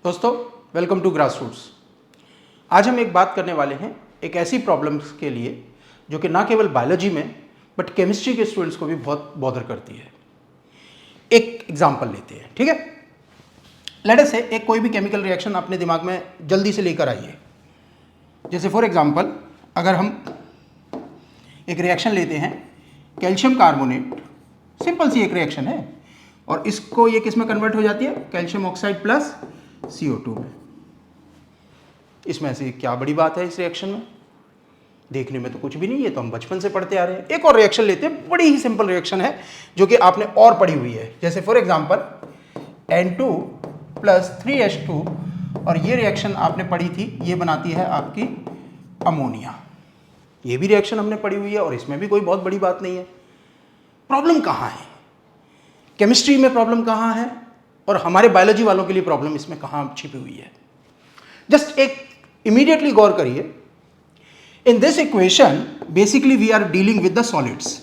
दोस्तों welcome to grassroots. आज हम एक बात करने वाले हैं एक ऐसी प्रॉब्लम्स के लिए जो कि ना केवल बायोलॉजी में बट केमिस्ट्री के स्टूडेंट्स को भी बहुत बॉदर करती है। एक एग्जांपल लेते हैं, ठीक है। लेट अस से एक कोई भी केमिकल रिएक्शन अपने दिमाग में जल्दी से लेकर आइए। जैसे फॉर एग्जांपल अगर हम एक रिएक्शन लेते हैं कैल्शियम कार्बोनेट, सिंपल सी एक रिएक्शन है, और इसको ये किस में कन्वर्ट हो जाती है, कैल्शियम ऑक्साइड प्लस CO2 में। इसमें ऐसी क्या बड़ी बात है इस रिएक्शन में? देखने में तो कुछ भी नहीं है, तो हम बचपन से पढ़ते आ रहे हैं। एक और रिएक्शन लेते हैं, बड़ी ही सिंपल रिएक्शन है जो कि आपने और पढ़ी हुई है। जैसे for example N2 plus 3H2, और ये रिएक्शन आपने पढ़ी थी, ये बनाती है आपकी अमोनिया। ये भी रिएक्शन हमने पढ़ी हुई है और इसमें भी कोई बहुत बड़ी बात नहीं है। प्रॉब्लम कहाँ है? केमिस्ट्री में प्रॉब्लम कहाँ है और हमारे बायोलॉजी वालों के लिए प्रॉब्लम इसमें कहाँ छिपी हुई है? जस्ट एक इमीडिएटली गौर करिए। In this equation basically we are dealing with the solids,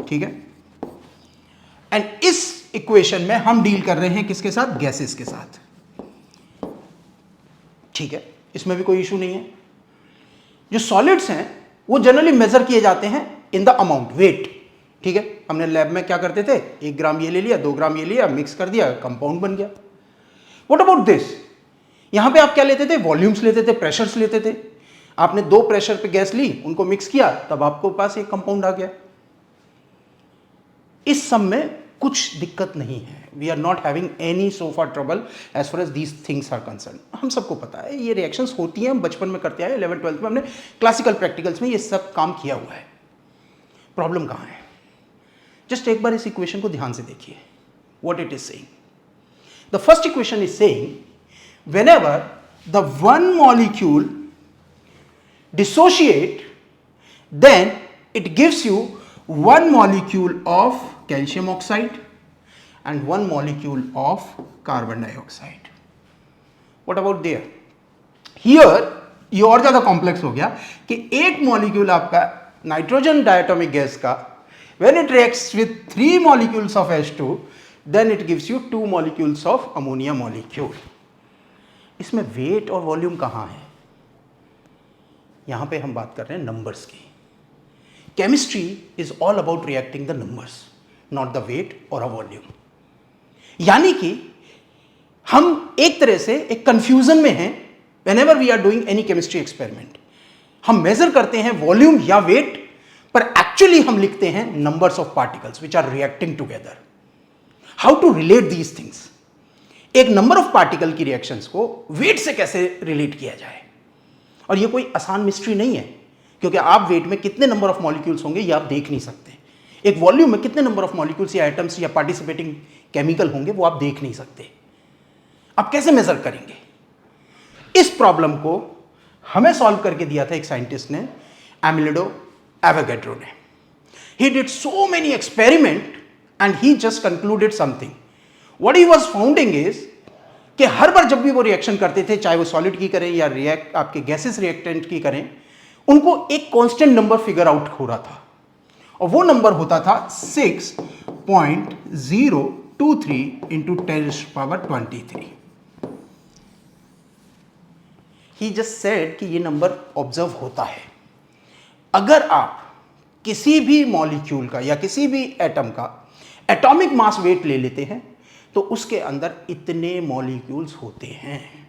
ठीक है। एंड इस इक्वेशन में हम डील कर रहे हैं किसके साथ? गैसेस के साथ, ठीक है। इसमें भी कोई इशू नहीं है। जो सॉलिड्स हैं वो जनरली मेजर किए जाते हैं इन द अमाउंट, वेट, ठीक है। हमने लैब में क्या करते थे, 1 ग्राम ये ले लिया, 2 ग्राम ये लिया, मिक्स कर दिया, कंपाउंड बन गया। What about this? यहां पे आप क्या लेते थे? वॉल्यूम्स लेते थे, प्रेशर्स लेते थे। आपने 2 प्रेशर पे गैस ली, उनको मिक्स किया, तब आपको पास एक कंपाउंड आ गया। इस सब में कुछ दिक्कत नहीं है। We are not having any so far trouble as far as these things are concern. हम सबको पता है ये रिएक्शंस होती हैं, हम बचपन में करते आए, 11th-12th में हमने क्लासिकल प्रैक्टिकल्स में ये सब काम किया हुआ है। प्रॉब्लम कहां है? जस्ट एक बार इस इक्वेशन को ध्यान से देखिए, what it is saying. The first equation is saying whenever the one molecule dissociate, then it gives you 1 molecule of calcium oxide and 1 molecule of carbon dioxide. What about there? Here ये और ज़्यादा complex हो गया कि एक molecule आपका nitrogen diatomic gas का when it reacts with 3 molecules of H2, then it gives you 2 molecules of ammonia molecule. इसमें वेट और वॉल्यूम कहाँ है? यहां पे हम बात कर रहे हैं नंबर्स की। Chemistry is all about reacting the numbers, not the weight or a volume. यानी कि हम एक तरह से एक कंफ्यूजन में हैं whenever we are doing any chemistry experiment. हम मेजर करते हैं वॉल्यूम या वेट, पर एक्चुअली हम लिखते हैं numbers of particles which are reacting together. How to relate these things? एक नंबर ऑफ पार्टिकल की रिएक्शंस को वेट से कैसे रिलेट किया जाए? और ये कोई आसान मिस्ट्री नहीं है, क्योंकि आप वेट में कितने नंबर ऑफ मॉलिक्यूल्स होंगे ये आप देख नहीं सकते। एक वॉल्यूम में कितने नंबर ऑफ मॉलिक्यूल्स या एटम्स या पार्टिसिपेटिंग केमिकल होंगे वो आप देख नहीं सकते। आप कैसे मेजर करेंगे? इस प्रॉब्लम को हमें सॉल्व करके दिया था एक साइंटिस्ट ने, एमिलिडो एवोगैड्रो ने। He did so many experiment and he just concluded something. What he was founding is कि हर बार जब भी वो रिएक्शन करते थे, चाहे वो सॉलिड की करें या आपके गैसेस रिएक्टेंट की करें, उनको एक कांस्टेंट नंबर फिगर आउट हो रहा था, और वो नंबर होता था 6.023 इंटू 10⁻23। ही जस्ट सेड कि ये नंबर ऑब्जर्व होता है। अगर आप किसी भी मॉलिक्यूल का या किसी भी एटम का एटॉमिक मास वेट ले लेते हैं तो उसके अंदर इतने मॉलिक्यूल्स होते हैं,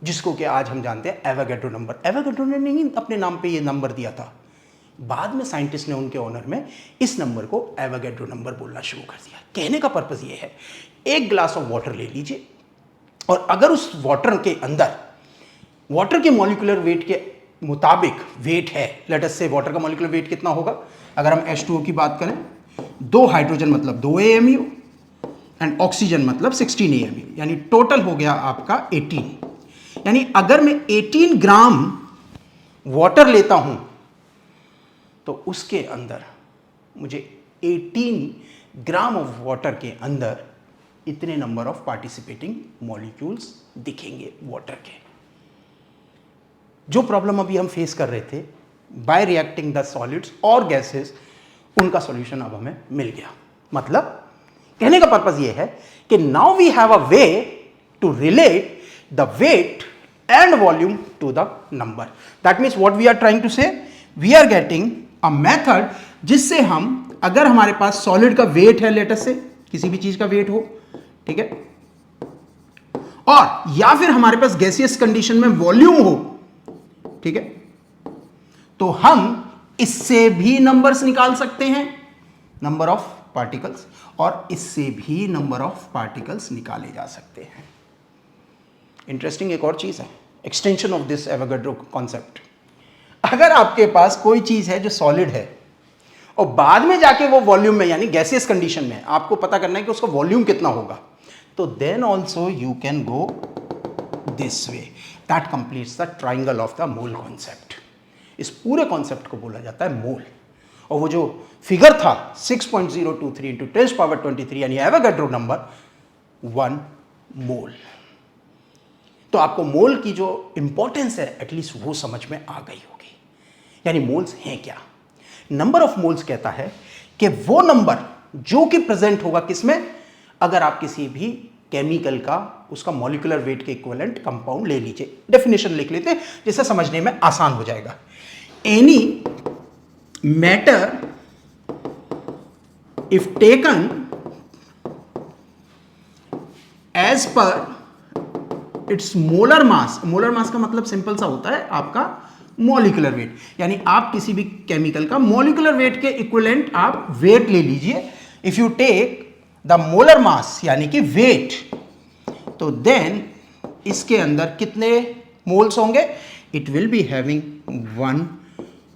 जिसको कि आज हम जानते हैं एवोगैड्रो नंबर। एवोगैड्रो ने नहीं अपने नाम पे ये नंबर दिया था, बाद में साइंटिस्ट ने उनके ऑनर में इस नंबर को एवोगैड्रो नंबर बोलना शुरू कर दिया। कहने का पर्पस ये है, एक ग्लास ऑफ वाटर ले लीजिए, और अगर उस वाटर के अंदर वाटर के मॉलिक्यूलर वेट के मुताबिक वेट है, लेट अस से वाटर का मॉलिक्यूलर वेट कितना होगा? अगर हम H2O की बात करें, 2 हाइड्रोजन मतलब 2 AMU एंड ऑक्सीजन मतलब 16 AMU, यानी टोटल हो गया आपका 18। यानी अगर मैं 18 ग्राम वाटर लेता हूं तो उसके अंदर मुझे 18 ग्राम ऑफ वाटर के अंदर इतने नंबर ऑफ पार्टिसिपेटिंग मॉलिक्यूल्स दिखेंगे वाटर के। जो प्रॉब्लम अभी हम फेस कर रहे थे बाय रिएक्टिंग द सॉलिड्स और गैसेस, उनका सॉल्यूशन अब हमें मिल गया। मतलब कहने का पर्पस ये है कि now we have a way to relate the weight and volume to the number. That means what we are trying to say, we are getting a method जिससे हम, अगर हमारे पास सॉलिड का वेट है, लेट अस से किसी भी चीज का वेट हो, ठीक है, और या फिर हमारे पास गैसियस कंडीशन में वॉल्यूम हो, ठीक है, तो हम इससे भी नंबर्स निकाल सकते हैं, नंबर ऑफ पार्टिकल्स, और इससे भी नंबर ऑफ पार्टिकल्स निकाले जा सकते हैं. इंटरेस्टिंग एक और चीज है, extension of this Avogadro concept. अगर आपके पास कोई चीज है जो सॉलिड है और बाद में जाके वो वॉल्यूम में यानी गैसियस कंडीशन में आपको पता करना है कि उसका वॉल्यूम कितना होगा, तो then also you can go this way. That completes the triangle of the mole concept. इस पूरे कॉन्सेप्ट को बोला जाता है मोल. और वो जो फिगर था 6.023 इंटू 10⁻23 यानी एवोगाड्रो नंबर 1 मोल. तो आपको मोल की जो इंपॉर्टेंस है एटलीस्ट वो समझ में आ गई होगी. यानी मोल्स हैं क्या. नंबर ऑफ मोल्स कहता है कि वो नंबर जो कि प्रेजेंट होगा किसमें, अगर आप किसी भी केमिकल का उसका मॉलिक्यूलर वेट के इक्विवेलेंट कंपाउंड ले लीजिए. डेफिनेशन लिख लेते हैं जिससे समझने में आसान हो जाएगा. Any matter if taken as per its molar mass. Molar mass का मतलब सिंपल सा होता है आपका मॉलिक्यूलर वेट. यानी आप किसी भी केमिकल का मॉलिक्यूलर वेट के इक्विवेलेंट आप वेट ले लीजिए. If you take the molar mass यानी कि वेट, तो देन इसके अंदर कितने मोल्स होंगे, इट विल बी हैविंग 1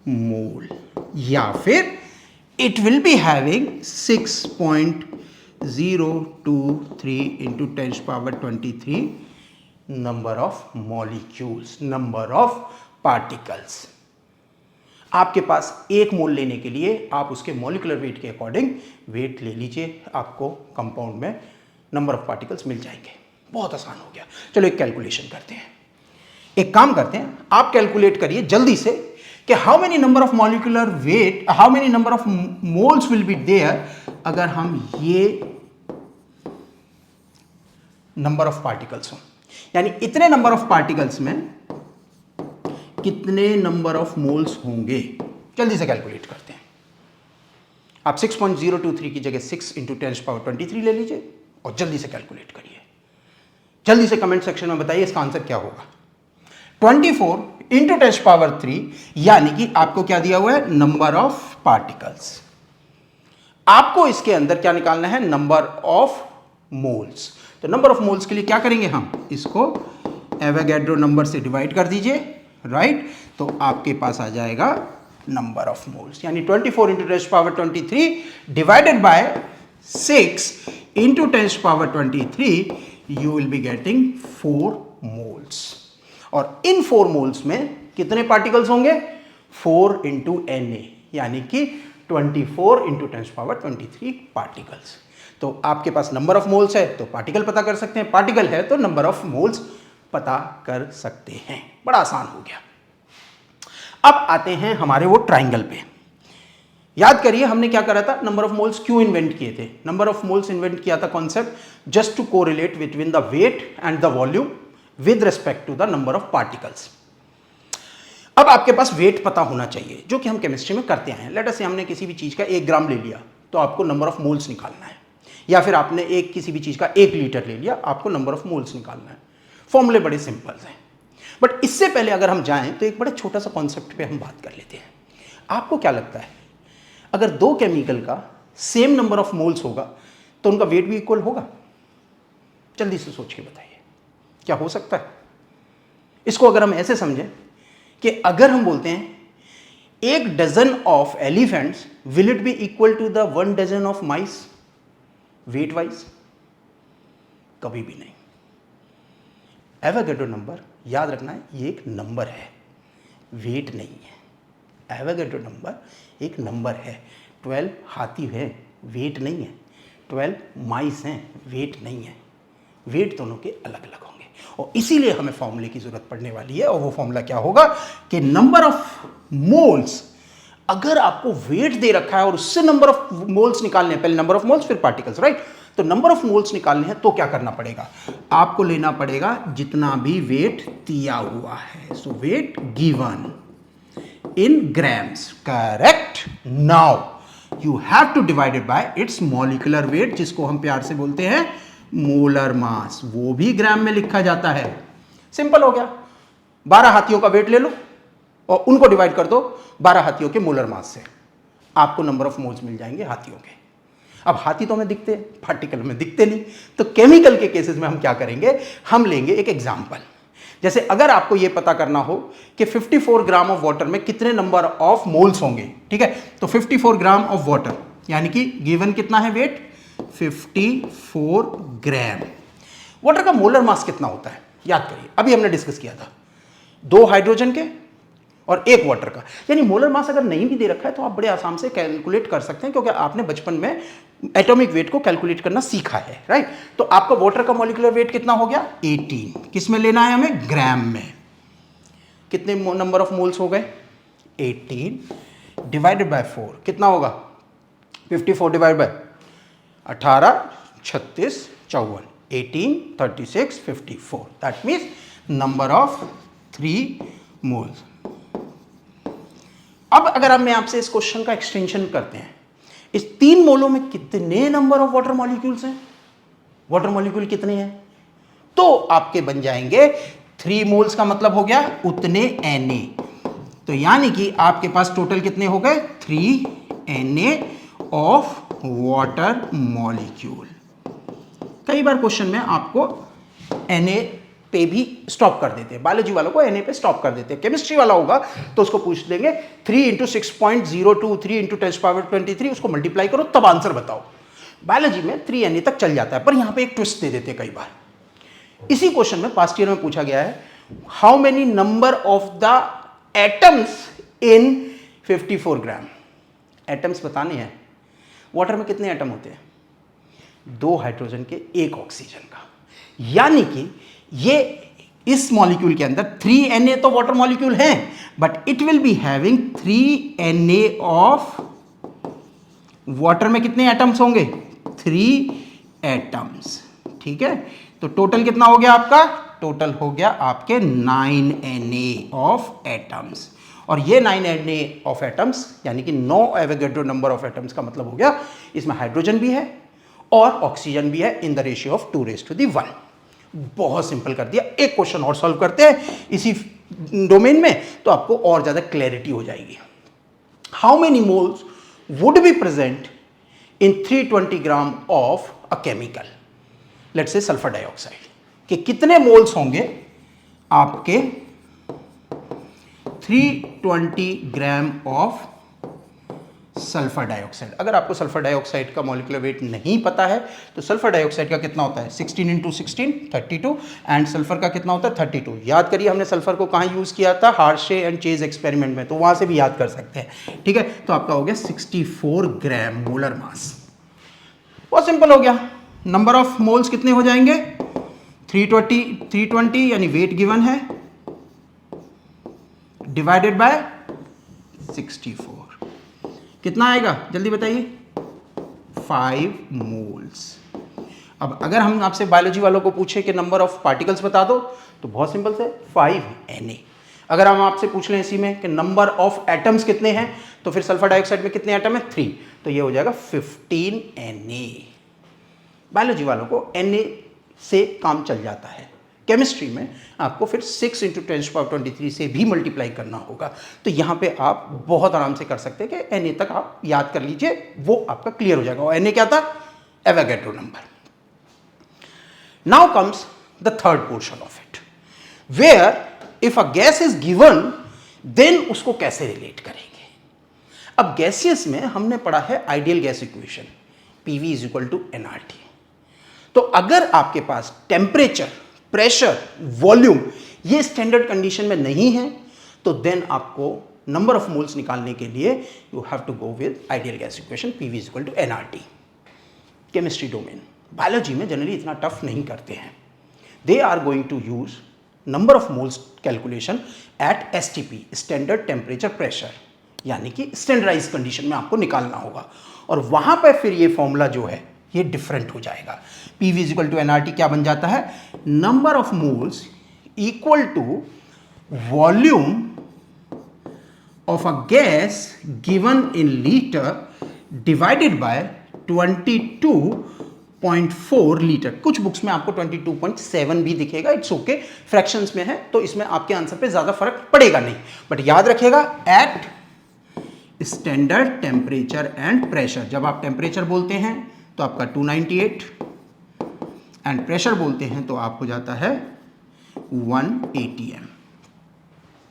मोल, या फिर it will be having 6.023 into 10⁻23 number of molecules, number of particles. आपके पास एक मोल लेने के लिए आप उसके मॉलिक्यूलर वेट के अकॉर्डिंग वेट ले लीजिए, आपको कंपाउंड में नंबर ऑफ पार्टिकल्स मिल जाएंगे. बहुत आसान हो गया. चलो एक कैलकुलेशन करते हैं. एक काम करते हैं, आप कैलकुलेट करिए जल्दी से कि how many number of molecular weight, how many number of moles will be there अगर हम ये नंबर ऑफ पार्टिकल्स हो, यानी इतने नंबर ऑफ पार्टिकल्स में कितने नंबर ऑफ मोल्स होंगे. जल्दी से कैलकुलेट करते हैं. आप 6.023 की जगह 6 इंटू 10⁻23 ले लीजिए और जल्दी से कैलकुलेट करिए. जल्दी से कमेंट सेक्शन में बताइए इसका आंसर क्या होगा. 24 इंटू 10⁻3 यानी कि आपको क्या दिया हुआ है, नंबर ऑफ पार्टिकल्स. आपको इसके अंदर क्या निकालना है, नंबर ऑफ मोल्स. तो नंबर ऑफ मोल्स के लिए क्या करेंगे, हम इसको एवोगाड्रो नंबर से डिवाइड कर दीजिए, राइट. तो आपके पास आ जाएगा नंबर ऑफ मोल्स, यानी 24 into 10⁻23 divided by 6 into 10⁻23 you will be getting 4 moles. और इन 4 मोल्स में कितने पार्टिकल्स होंगे, 4 इंटू Na, यानी कि 24 इंटू 10⁻23 पार्टिकल्स. तो आपके पास नंबर ऑफ मोल्स है तो पार्टिकल पता कर सकते हैं, पार्टिकल है तो नंबर ऑफ मोल्स पता कर सकते हैं. बड़ा आसान हो गया. अब आते हैं हमारे वो ट्राइंगल पे. याद करिए हमने क्या करा था, नंबर ऑफ मोल्स क्यों इन्वेंट किए थे. नंबर ऑफ मोल्स इन्वेंट किया था concept just to correlate between the weight and the volume with respect to the number of particles. अब आपके पास वेट पता होना चाहिए, जो कि हम केमिस्ट्री में करते हैं. लेट अस से हमने किसी भी चीज का 1 ग्राम ले लिया तो आपको नंबर ऑफ मोल्स निकालना है, या फिर आपने किसी भी चीज का 1 लीटर ले लिया, आपको नंबर ऑफ मोल्स निकालना है. फॉर्मूले बड़े सिंपल हैं. बट इससे पहले अगर हम जाएं तो एक बड़े छोटा सा कॉन्सेप्ट पे हम बात कर लेते हैं. आपको क्या लगता है, अगर 2 केमिकल का सेम नंबर ऑफ मोल्स होगा तो उनका वेट भी इक्वल होगा? जल्दी से सोच के बताइए, क्या हो सकता है? इसको अगर हम ऐसे समझें कि अगर हम बोलते हैं 1 dozen of elephants will it be equal to the 1 dozen of mice weight wise? कभी भी नहीं. एवोगाड्रो नंबर याद रखना है, ये एक नंबर है, वेट नहीं है. एवोगाड्रो नंबर एक नंबर है. 12 हाथी है, वेट नहीं है. 12 माइस हैं, वेट नहीं है. वेट दोनों के अलग अलग होंगे और इसीलिए हमें फॉर्मूले की जरूरत पड़ने वाली है. और वो फॉर्मूला क्या होगा कि नंबर ऑफ मोल्स, अगर आपको वेट दे रखा है और उससे नंबर ऑफ मोल्स निकालने हैं, पहले नंबर ऑफ मोल्स फिर पार्टिकल्स, राइट. तो नंबर ऑफ मोल्स निकालने हैं तो क्या करना पड़ेगा, आपको लेना पड़ेगा जितना भी वेट दिया हुआ है। So weight given in grams, correct. Now you have to divided by its molecular weight, जिसको हम प्यार से बोलते हैं मोलर मास, वो भी ग्राम में लिखा जाता है। सिंपल हो गया, 12 हाथियों का वेट ले लो और उनको डिवाइड कर दो 12 हाथियों के मोलर मास से, आपको नंबर ऑफ मोल्स मिल जाएंगे हाथियों के। अब हाथी तो हमें दिखते हैं, पार्टिकल में दिखते नहीं, तो केमिकल के केसेस में हम क्या करेंगे, हम लेंगे एक एग्जांपल। जैसे अगर आपको यह पता करना हो कि 54 ग्राम ऑफ वाटर में कितने नंबर ऑफ मोल्स होंगे, ठीक है, तो 54 ग्राम ऑफ वाटर यानी कि गिवन कितना है वेट 54 ग्राम। वाटर का मोलर मास कितना होता है याद करिए, अभी हमने डिस्कस किया था 2 हाइड्रोजन के और 1 वाटर का। यानी मोलर मास अगर नहीं भी दे रखा है तो आप बड़े आसान से कैलकुलेट कर सकते हैं, क्योंकि आपने बचपन में एटॉमिक वेट को कैलकुलेट करना सीखा है, राइट। तो आपका वाटर का मॉलिक्यूलर वेट कितना हो गया 18, किस में लेना है हमें, ग्राम में। कितने नंबर ऑफ मोल्स हो गए 18 डिवाइडेड बाय 4 कितना होगा 54 divide by 18 36 54 18 36 54, that means number of 3 moles. अब अगर हम आपसे इस क्वेश्चन का एक्सटेंशन करते हैं, इस 3 मोलों में कितने नंबर ऑफ वाटर मॉलिक्यूल्स हैं, वाटर मॉलिक्यूल कितने हैं, तो आपके बन जाएंगे 3 मोल्स का मतलब हो गया उतने Na। तो यानी कि आपके पास टोटल कितने हो गए 3 Na ऑफ वाटर मॉलिक्यूल। कई बार क्वेश्चन में आपको Na पे भी स्टॉप कर देते हैं, बायोलॉजी वालों को Na पे स्टॉप कर देते हैं। केमिस्ट्री वाला होगा तो उसको पूछ देंगे 3 × 6.02 3 × 10⁻23, उसको मल्टीप्लाई करो तब आंसर बताओ। बायोलॉजी में 3 Na तक चल जाता है, पर यहां पे एक ट्विस्ट दे देते हैं कई बार। इसी क्वेश्चन में पास्ट ईयर में पूछा गया है how many number of the atoms in 54 gram. Atoms बताने हैं, वाटर में कितने एटम होते हैं 2 हाइड्रोजन के 1 ऑक्सीजन का, यानी कि ये इस मॉलिक्यूल के अंदर 3 Na तो वाटर मॉलिक्यूल है, but it will be having 3 Na of water में कितने एटम्स होंगे 3 एटम्स, ठीक है। तो टोटल कितना हो गया आपका, टोटल हो गया आपके 9 Na ऑफ एटम्स, और ये 9 Na ऑफ एटम्स यानी कि 9 एवोगैड्रो नंबर ऑफ एटम्स का मतलब हो गया इसमें हाइड्रोजन भी है और ऑक्सीजन भी है इन द रेशियो ऑफ 2⁻1। बहुत सिंपल कर दिया। एक क्वेश्चन और सॉल्व करते हैं इसी डोमेन में, तो आपको और ज्यादा क्लैरिटी हो जाएगी। How many moles would be present in 320 gram of a chemical, let's say sulphur dioxide, कि कितने मोल्स होंगे आपके 320 ग्राम ऑफ सल्फर डाइऑक्साइड। अगर आपको सल्फर डाइऑक्साइड का मॉलिक्यूलर वेट नहीं पता है तो सल्फर डाइऑक्साइड का कितना होता है 16 × 16 32, एंड सल्फर का कितना होता है 32। याद करिए हमने सल्फर को कहाँ यूज किया था, हार्शे एंड चेज एक्सपेरिमेंट में, तो वहां से भी याद कर सकते हैं, ठीक है। तो आपका हो गया 64 ग्राम मोलर मास। बहुत सिंपल हो गया। नंबर ऑफ मोल्स कितने हो जाएंगे 320 यानी वेट गिवन है डिवाइडेड बाय 64, कितना आएगा जल्दी बताइए 5 मोल्स। अब अगर हम आपसे बायोलॉजी वालों को पूछे कि नंबर ऑफ पार्टिकल्स बता दो तो बहुत सिंपल से 5 Na। अगर हम आपसे पूछ लें इसी में कि नंबर ऑफ एटम्स कितने हैं तो फिर सल्फर डाइऑक्साइड में कितने एटम है 3, तो ये हो जाएगा 15 Na। बायोलॉजी वालों को Na से काम चल जाता है, केमिस्ट्री में आपको फिर 6 × 10⁻23 से भी मल्टीप्लाई करना होगा। तो यहाँ पे आप बहुत आराम से कर सकते हैं कि Na तक आप याद कर लीजिए, वो आपका क्लियर हो जाएगा। और Na क्या था Avogadro number. Now comes the third portion of it, where if a gas is given then उसको कैसे रिलेट करेंगे। अब गैसियस में हमने पढ़ा है ideal gas equation PV = nRT। तो अगर आपके पास टेम्परेचर, प्रेशर, वॉल्यूम ये स्टैंडर्ड कंडीशन में नहीं है तो देन आपको नंबर ऑफ मोल्स निकालने के लिए you have to go with ideal gas equation PV = nRT। Chemistry domain, biology में जनरली इतना टफ नहीं करते हैं, they are going to use number of moles calculation at STP standard temperature pressure, यानी कि स्टैंडर्डाइज कंडीशन में आपको निकालना होगा। और वहां पर फिर ये फॉर्मूला जो है ये डिफरेंट हो जाएगा। PV इक्वल टू nRT क्या बन जाता है, number of moles equal to volume of a gas given in litre divided by 22.4 litre. कुछ बुक्स में आपको 22.7 भी दिखेगा, इट्स ओके, फ्रैक्शंस में है तो इसमें आपके आंसर पे ज्यादा फर्क पड़ेगा नहीं, बट याद रखिएगा at standard temperature and pressure. जब आप टेम्परेचर बोलते हैं तो आपका 298 एंड प्रेशर बोलते हैं तो आप हो जाता है 1 atm।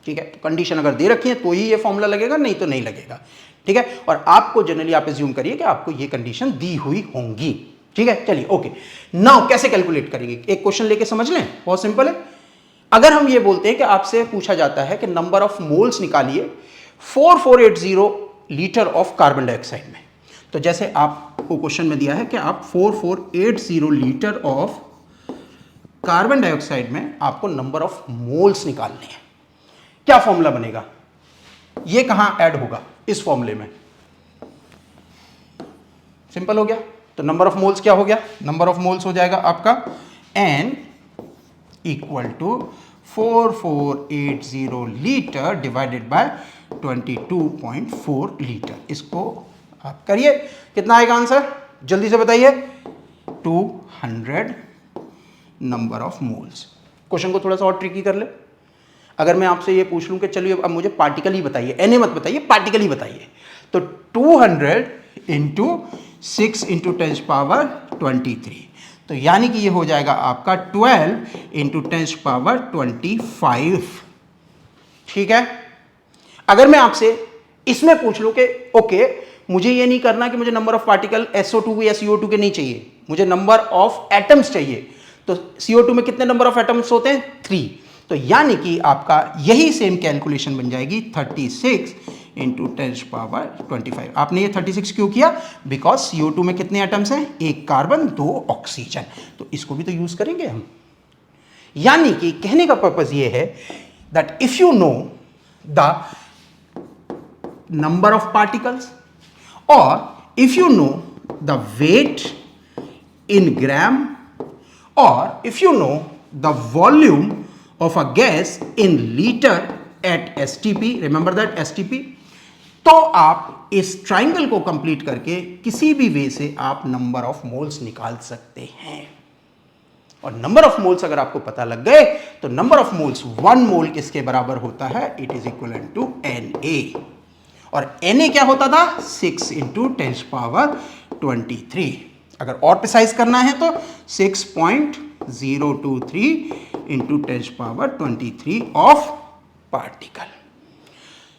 ठीक है, तो कंडीशन अगर दे रखी है तो ही ये फॉर्मूला लगेगा, नहीं तो नहीं लगेगा। ठीक है, और आपको जनरली आप एज्यूम करिए कि आपको ये कंडीशन दी हुई होंगी। ठीक है, चलिए ओके। नाउ कैसे कैलकुलेट करेंगे, एक क्वेश्चन लेके समझ लें, बहुत सिंपल है। अगर हम ये बोलते हैं कि आपसे पूछा जाता है कि नंबर ऑफ मोल्स निकालिए 4480 लीटर ऑफ कार्बन डाइऑक्साइड में, तो जैसे आपको क्वेश्चन में दिया है कि आप 4480 लीटर ऑफ कार्बन डाइऑक्साइड में आपको नंबर ऑफ मोल्स निकालने हैं, क्या फॉर्मूला बनेगा, ये कहां ऐड होगा, इस फॉर्मूले में। सिंपल हो गया, तो नंबर ऑफ मोल्स क्या हो गया, नंबर ऑफ मोल्स हो जाएगा आपका N equal to 4480 litre divided by 22.4 litre. इसको आप करिए, कितना आएगा आंसर, जल्दी से बताइए, 200 नंबर ऑफ मोल्स। क्वेश्चन को थोड़ा सा और ट्रिकी कर ले। अगर मैं आपसे ये पूछ लूं कि चलिए अब मुझे पार्टिकल ही बताइए, Na मत बताइए, पार्टिकल ही बताइए, तो 200 इंटू 6 इंटू 10 पावर 23, तो यानी कि ये हो जाएगा आपका 12 इंटू 10 पावर 25। ठीक है, अगर मैं आपसे इसमें पूछ लूं कि ओके मुझे ये नहीं करना कि मुझे नंबर ऑफ पार्टिकल SO2 या CO2 के नहीं चाहिए, मुझे नंबर ऑफ एटम्स चाहिए, तो CO2 में कितने नंबर ऑफ एटम्स होते हैं, 3, तो यानी कि आपका यही सेम कैलकुलेशन बन जाएगी 36 इंटू 10 पावर 25। आपने ये 36 क्यों किया, बिकॉज CO2 में कितने एटम्स हैं, 1 कार्बन 2 ऑक्सीजन, तो इसको भी तो यूज करेंगे हम। यानी कि कहने का पर्पज ये है that if you know the number of particles और if you know the weight in gram और if you know the volume of a gas in liter at STP, remember that STP, तो आप इस triangle को complete करके किसी भी वे से आप नंबर ऑफ मोल्स निकाल सकते हैं। और नंबर ऑफ मोल्स अगर आपको पता लग गए तो नंबर ऑफ मोल्स 1 मोल किसके बराबर होता है, it is equivalent to Na, और Na क्या होता था, 6 इंटू 10 पावर 23। अगर और प्रिसाइज करना है तो 6.023 into 10 power 23 of particle.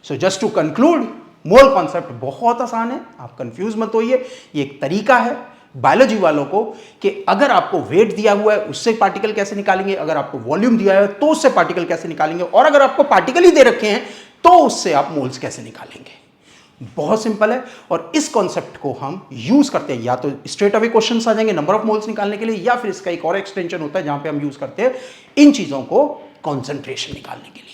So just to conclude, mole concept बहुत आसान है, आप कंफ्यूज मत होइए, ये एक तरीका है बायोलॉजी वालों को कि अगर आपको वेट दिया हुआ है उससे पार्टिकल कैसे निकालेंगे, अगर आपको वॉल्यूम दिया है तो उससे पार्टिकल कैसे निकालेंगे, और अगर आपको पार्टिकल ही दे रखे हैं तो उससे आप मोल्स कैसे निकालेंगे। बहुत सिंपल है, और इस कॉन्सेप्ट को हम यूज करते हैं, या तो स्ट्रेट अवे क्वेश्चंस आ जाएंगे नंबर ऑफ मोल्स निकालने के लिए, या फिर इसका एक और एक्सटेंशन होता है जहां पे हम यूज करते हैं इन चीजों को कॉन्सेंट्रेशन निकालने के लिए।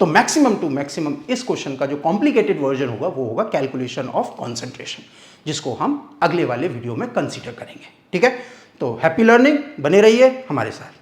तो मैक्सिमम टू मैक्सिमम इस क्वेश्चन का जो कॉम्प्लिकेटेड वर्जन होगा वो होगा कैलकुलेशन ऑफ कॉन्सेंट्रेशन, जिसको हम अगले वाले वीडियो में कंसीडर करेंगे। ठीक है, तो हैप्पी लर्निंग, बने रहिए हमारे साथ।